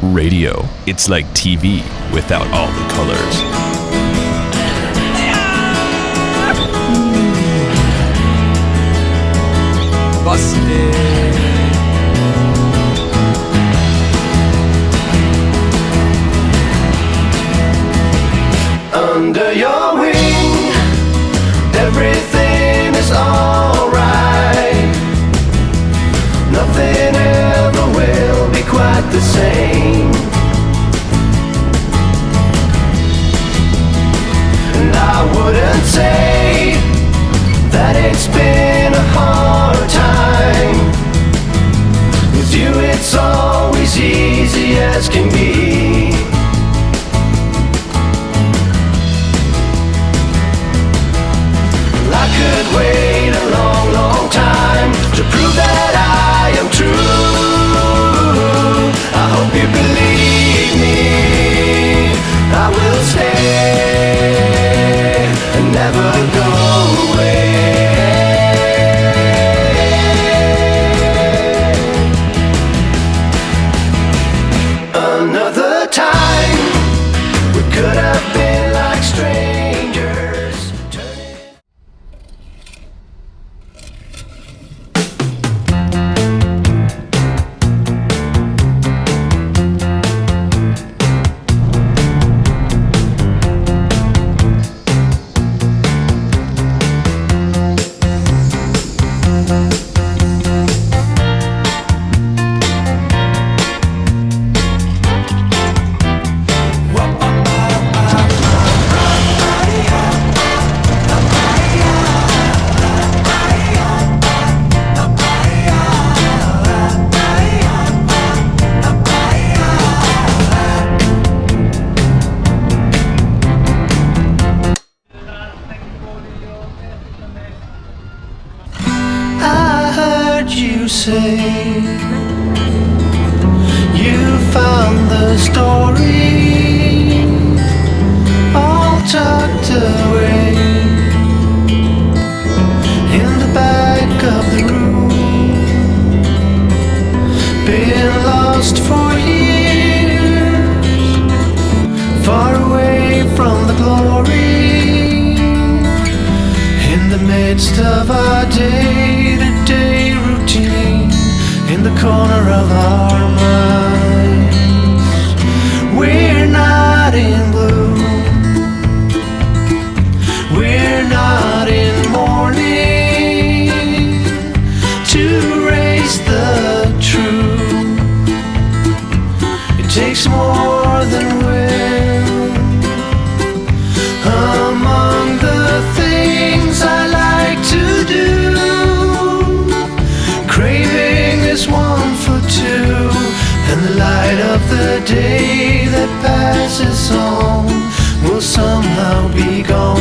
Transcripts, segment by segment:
Radio. It's like TV without all the colors. Busted. Under your wing, everything is alright. Nothing ever will be quite the same. And I wouldn't say that it's been a hard time. With you it's always easy as can be. I could wait a long, long time to prove that I am true. I hope you believe me. I will stay and never go away. Another time we could have been like strangers. You say you found the story all tucked away in the back of the room. Been lost for years, far away from the glory, in the midst of our day-to-day routine, in the corner of our minds. We're not in blue, we're not in mourning to erase the truth. It takes more than will. Among the things I like to do, craving is one for two, and the light of the day that passes on will somehow be gone.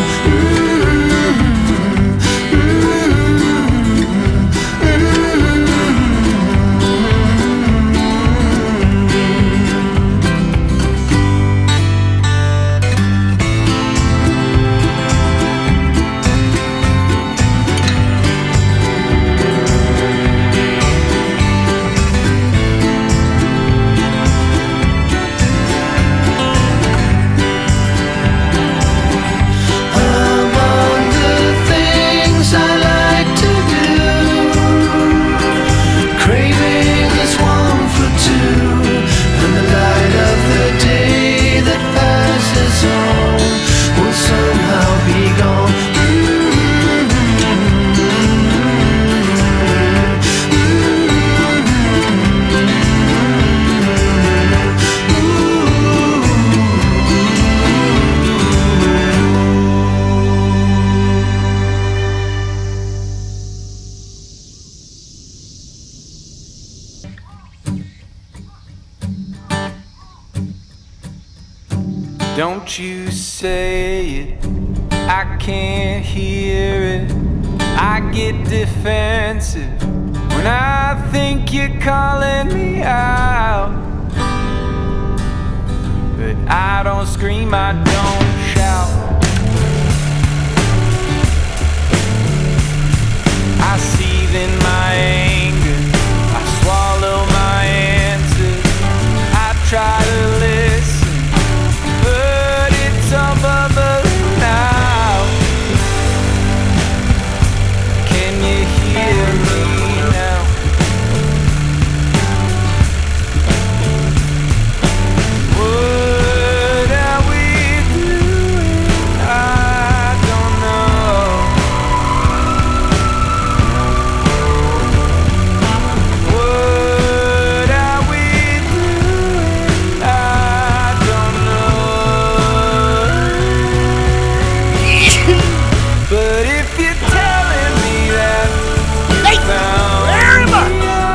Don't you say it, I can't hear it. I get defensive when I think you're calling me out. But I don't scream, I don't